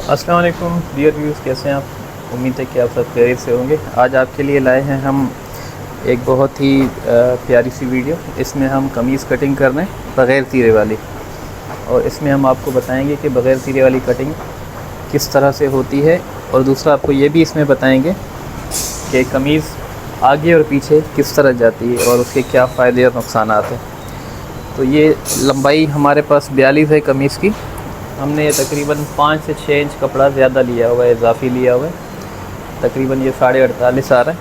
अस्सलाम वालेकुम dear views, कैसे हैं आप। उम्मीद है कि आप सब खैरियत से होंगे। आज आपके लिए लाए हैं हम एक बहुत ही प्यारी सी वीडियो। इसमें हम कमीज़ कटिंग कर रहे हैं बग़ैर तीरे वाली, और इसमें हम आपको बताएंगे कि बग़ैर तीरे वाली कटिंग किस तरह से होती है, और दूसरा आपको ये भी इसमें बताएंगे कि कमीज़ आगे और पीछे किस तरह जाती है और उसके क्या फ़ायदे और नुकसान हैं। तो ये लंबाई हमारे पास 42 है कमीज़ की। हमने ये तकरीबन 5 से 6 इंच कपड़ा ज़्यादा लिया हुआ है, इजाफ़ी लिया हुआ है। तकरीबन ये 48.5 आ रहा है।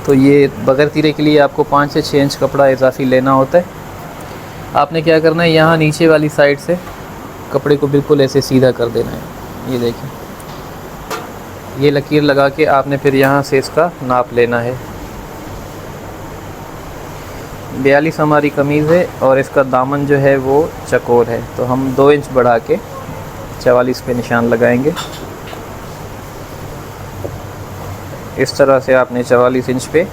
तो ये बग़ैर तीरे के लिए आपको 5 से 6 इंच कपड़ा इजाफ़ी लेना होता है। आपने क्या करना है, यहाँ नीचे वाली साइड से कपड़े को बिल्कुल ऐसे सीधा कर देना है। ये देखें, ये लकीर लगा के आपने फिर यहाँ से इसका नाप लेना है। 42 हमारी कमीज़ है और इसका दामन जो है वो चकोर है, तो हम 2 इंच बढ़ा के 44 पे निशान लगाएंगे। इस तरह से आपने 44 इंच पे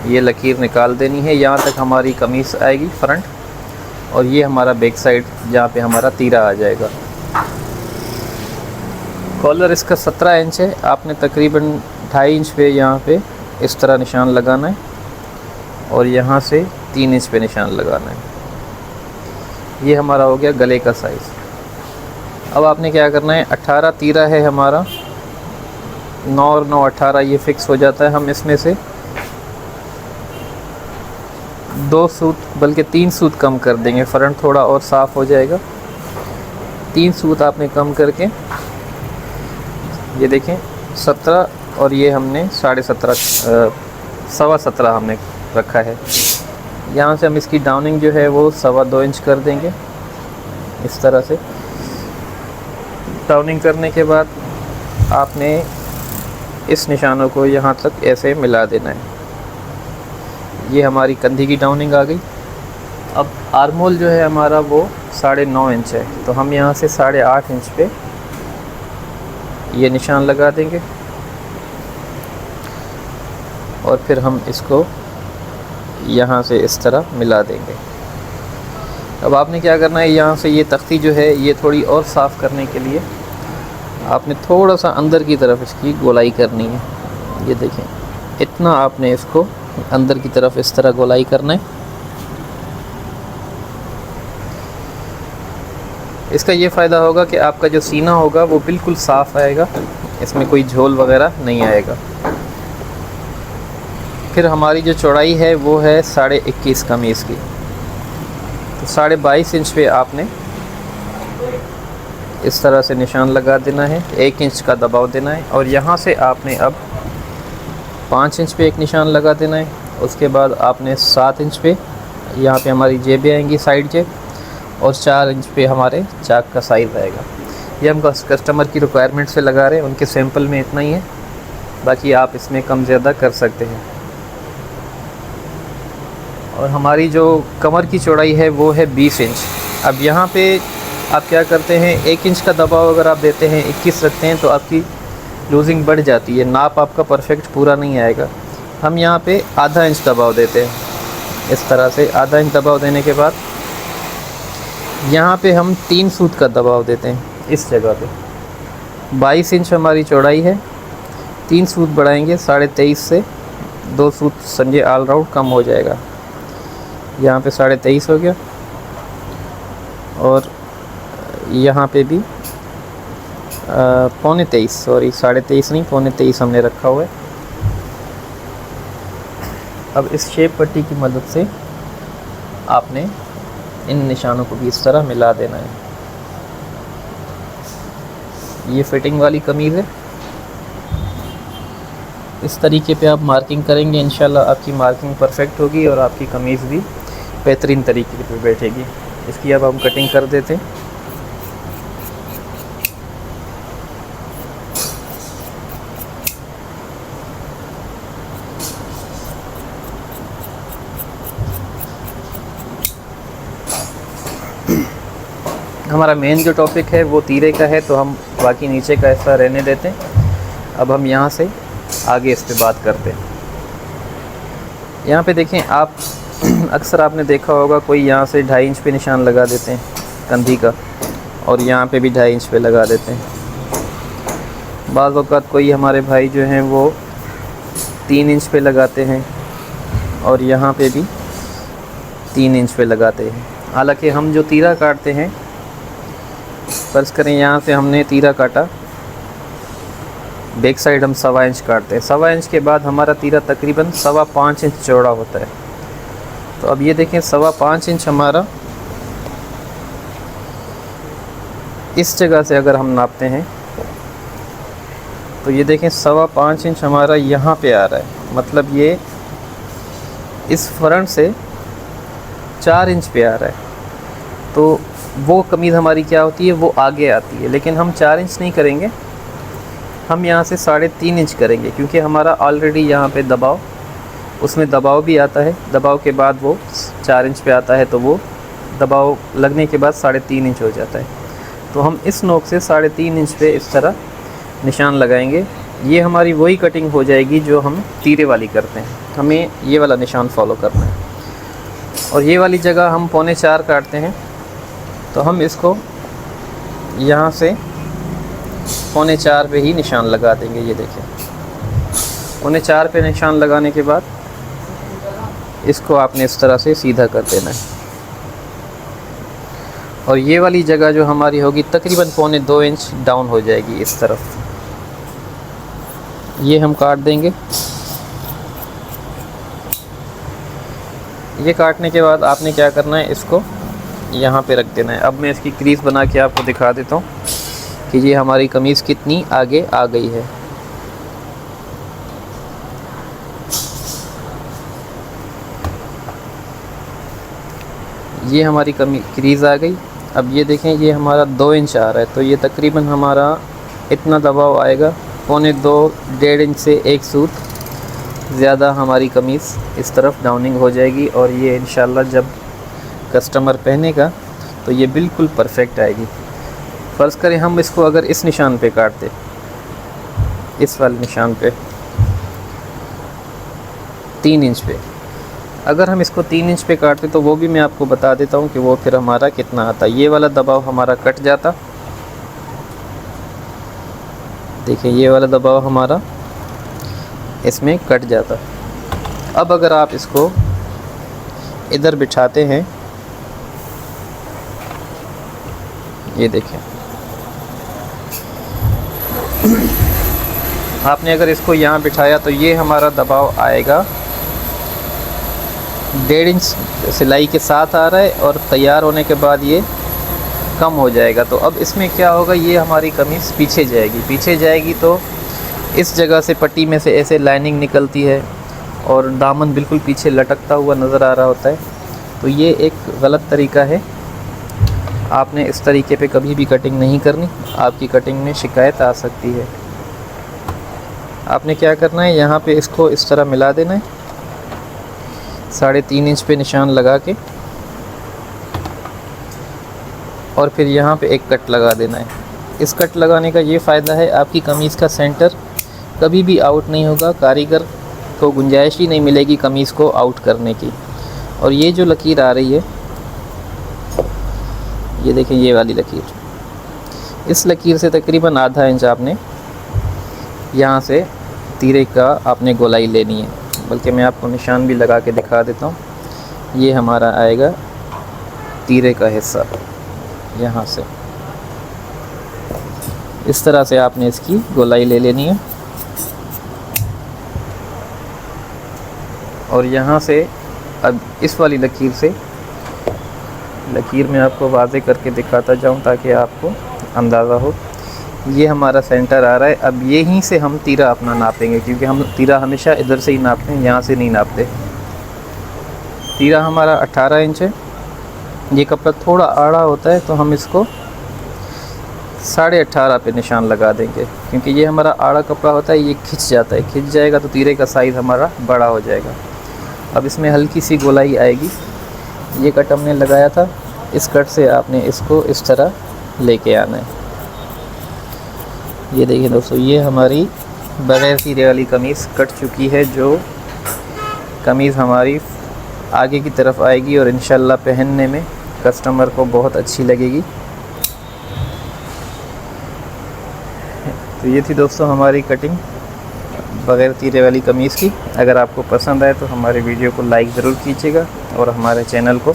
ये लकीर निकाल देनी है। यहाँ तक हमारी कमीज़ आएगी फ्रंट, और ये हमारा बैक साइड जहाँ पे हमारा तीरा आ जाएगा। कॉलर इसका 17 इंच है। आपने तकरीबन 2.5 इंच पे यहाँ पे इस तरह निशान लगाना है, और यहाँ से 3 इंच पे निशान लगाना है। ये हमारा हो गया गले का साइज़। अब आपने क्या करना है, 18 तीरा है हमारा, 9 और 9 18, ये फ़िक्स हो जाता है। हम इसमें से 2 सूत बल्कि 3 सूत कम कर देंगे, फ्रंट थोड़ा और साफ़ हो जाएगा। 3 सूत आपने कम करके ये देखें 17, और ये हमने 17.5 सवा 17 हमने रखा है। यहाँ से हम इसकी डाउनिंग जो है वो 2.25 इंच कर देंगे। इस तरह से डाउनिंग करने के बाद आपने इस निशानों को यहाँ तक ऐसे मिला देना है। ये हमारी कंधी की डाउनिंग आ गई। अब आर्मोल जो है हमारा वो 9.5 इंच है, तो हम यहाँ से 8.5 इंच पे ये निशान लगा देंगे, और फिर हम इसको यहाँ से इस तरह मिला देंगे। अब आपने क्या करना है, यहाँ से ये तख्ती जो है ये थोड़ी और साफ़ करने के लिए आपने थोड़ा सा अंदर की तरफ इसकी गोलाई करनी है। ये देखें, इतना आपने इसको अंदर की तरफ इस तरह गोलाई करना है। इसका ये फ़ायदा होगा कि आपका जो सीना होगा वो बिल्कुल साफ़ आएगा, इसमें कोई झोल वगैरह नहीं आएगा। फिर हमारी जो चौड़ाई है वो है 21.5 कमीज़ की, तो 22.5 इंच पे आपने इस तरह से निशान लगा देना है। 1 इंच का दबाव देना है, और यहाँ से आपने अब 5 इंच पे एक निशान लगा देना है। उसके बाद आपने 7 इंच पे यहाँ पे हमारी जेबें आएंगी, साइड जेब, और 4 इंच पे हमारे चाक का साइज़ आएगा। ये हम कस्टमर की रिक्वायरमेंट से लगा रहे हैं, उनके सैंपल में इतना ही है, बाकी आप इसमें कम ज़्यादा कर सकते हैं। और हमारी जो कमर की चौड़ाई है वो है 20 इंच। अब यहाँ पे आप क्या करते हैं, 1 इंच का दबाव अगर आप देते हैं, 21 रखते हैं, तो आपकी लूजिंग बढ़ जाती है, नाप आपका परफेक्ट पूरा नहीं आएगा। हम यहाँ पे आधा इंच दबाव देते हैं। इस तरह से आधा इंच दबाव देने के बाद यहाँ पे हम 3 सूत का दबाव देते हैं। इस जगह पे 22 इंच हमारी चौड़ाई है, 3 सूत बढ़ाएंगे 23.5 से, 2 सूत समझे ऑल राउंड कम हो जाएगा। यहाँ पे 23.5 हो गया, और यहाँ पे भी 22.25, सॉरी 23.5 नहीं 22.25 हमने रखा हुआ है। अब इस शेप पट्टी की मदद से आपने इन निशानों को भी इस तरह मिला देना है। ये फिटिंग वाली कमीज़ है। इस तरीके पे आप मार्किंग करेंगे, इंशाल्लाह आपकी मार्किंग परफेक्ट होगी और आपकी कमीज़ भी बेहतरीन तरीके पे बैठेगी। इसकी अब हम कटिंग कर देते हैं। हमारा मेन जो टॉपिक है वो तीरे का है, तो हम बाकी नीचे का हिस्सा रहने देते हैं। अब हम यहाँ से आगे इस पे बात करते हैं। यहाँ पे देखें आप अक्सर आपने देखा होगा कोई यहाँ से 2.5 इंच पे निशान लगा देते हैं कंधी का, और यहाँ पे भी 2.5 इंच पे लगा देते हैं। बाज़ औक़ात कोई हमारे भाई जो हैं वो 3 इंच पे लगाते हैं और यहाँ पे भी 3 इंच पे लगाते हैं। हालांकि हम जो तीरा काटते हैं, फ़र्ज़ करें यहाँ से हमने तीरा काटा, बैक साइड हम 1.25 इंच काटते हैं। 1.25 इंच के बाद हमारा तीरा तकरीबन 5.25 इंच चौड़ा होता है। तो अब ये देखें 5.25 इंच हमारा इस जगह से अगर हम नापते हैं तो ये देखें 5.25 इंच हमारा यहाँ पे आ रहा है, मतलब ये इस फ्रंट से 4 इंच पे आ रहा है। तो वो कमीज़ हमारी क्या होती है, वो आगे आती है। लेकिन हम 4 इंच नहीं करेंगे, हम यहाँ से 3.5 इंच करेंगे, क्योंकि हमारा ऑलरेडी यहाँ पे दबाव, उसमें दबाव भी आता है। दबाव के बाद वो 4 इंच पे आता है, तो वो दबाव लगने के बाद 3.5 इंच हो जाता है। तो हम इस नोक से 3.5 इंच पे इस तरह निशान लगाएंगे। ये हमारी वही कटिंग हो जाएगी जो हम तीरे वाली करते हैं। हमें ये वाला निशान फॉलो करना है। और ये वाली जगह हम 3.25 काटते हैं, तो हम इसको यहाँ से 3.25 पे ही निशान लगा देंगे। ये देखें 3.25 पे निशान लगाने के बाद इसको आपने इस तरह से सीधा कर देना है। और ये वाली जगह जो हमारी होगी तकरीबन 2.25 इंच डाउन हो जाएगी इस तरफ। ये हम काट देंगे। ये काटने के बाद आपने क्या करना है, इसको यहाँ पे रख देना है। अब मैं इसकी क्रीज़ बना के आपको दिखा देता हूँ कि ये हमारी कमीज़ कितनी आगे आ गई है। ये हमारी क्रीज़ आ गई। अब ये देखें ये हमारा 2 इंच आ रहा है, तो ये तकरीबन हमारा इतना दबाव आएगा, 1.5 इंच से 1 सूत ज़्यादा हमारी कमीज़ इस तरफ डाउनिंग हो जाएगी। और ये इंशाल्लाह जब कस्टमर पहनेगा तो ये बिल्कुल परफेक्ट आएगी। फ़र्ज़ करें हम इसको अगर इस निशान पे काटते, इस वाले निशान पे 3 इंच पे, अगर हम इसको 3 इंच पे काटते तो वो भी मैं आपको बता देता हूँ कि वो फिर हमारा कितना आता। ये वाला दबाव हमारा कट जाता, देखिए ये वाला दबाव हमारा इसमें कट जाता। अब अगर आप इसको इधर बिठाते हैं, ये देखें आपने अगर इसको यहाँ बिठाया तो ये हमारा दबाव आएगा 1.5 इंच सिलाई के साथ आ रहा है और तैयार होने के बाद ये कम हो जाएगा। तो अब इसमें क्या होगा, ये हमारी कमीज़ पीछे जाएगी। पीछे जाएगी तो इस जगह से पट्टी में से ऐसे लाइनिंग निकलती है और दामन बिल्कुल पीछे लटकता हुआ नज़र आ रहा होता है। तो ये एक गलत तरीका है। आपने इस तरीके पे कभी भी कटिंग नहीं करनी, आपकी कटिंग में शिकायत आ सकती है। आपने क्या करना है, यहाँ पे इसको इस तरह मिला देना है, 3.5 इंच पे निशान लगा के, और फिर यहाँ पे एक कट लगा देना है। इस कट लगाने का ये फ़ायदा है, आपकी कमीज़ का सेंटर कभी भी आउट नहीं होगा, कारीगर को गुंजाइश ही नहीं मिलेगी कमीज़ को आउट करने की। और ये जो लकीर आ रही है, ये देखें ये वाली लकीर, इस लकीर से तकरीबन आधा इंच आपने यहाँ से तीरे का आपने गोलाई लेनी है। बल्कि मैं आपको निशान भी लगा के दिखा देता हूँ। ये हमारा आएगा तीरे का हिस्सा, यहाँ से इस तरह से आपने इसकी गोलाई ले लेनी है। और यहाँ से अब इस वाली लकीर से, लकीर में आपको वाज़े करके दिखाता जाऊँ ताकि आपको अंदाज़ा हो। ये हमारा सेंटर आ रहा है। अब यहीं से हम तीरा अपना नापेंगे, क्योंकि हम तीरा हमेशा इधर से ही नापते हैं, यहाँ से नहीं नापते। तीरा हमारा 18 इंच है। ये कपड़ा थोड़ा आड़ा होता है तो हम इसको 18.5 पे निशान लगा देंगे, क्योंकि ये हमारा आड़ा कपड़ा होता है, ये खिंच जाता है। खिंच जाएगा तो तीरे का साइज़ हमारा बड़ा हो जाएगा। अब इसमें हल्की सी गोलाई आएगी। ये कट हमने लगाया था, इस कट से आपने इसको इस तरह लेके आना है। ये देखिए दोस्तों, ये हमारी बगैर तीरे वाली कमीज़ कट चुकी है, जो कमीज़ हमारी आगे की तरफ आएगी और इंशाल्लाह पहनने में कस्टमर को बहुत अच्छी लगेगी। तो ये थी दोस्तों हमारी कटिंग बग़ैर तीरे वाली कमीज़ की। अगर आपको पसंद आए तो हमारे वीडियो को लाइक ज़रूर कीजिएगा और हमारे चैनल को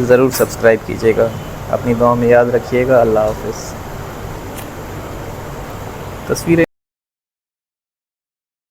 ज़रूर सब्सक्राइब कीजिएगा। अपनी दुआ में याद रखिएगा। अल्लाह हाफ़िज़। तस्वीरें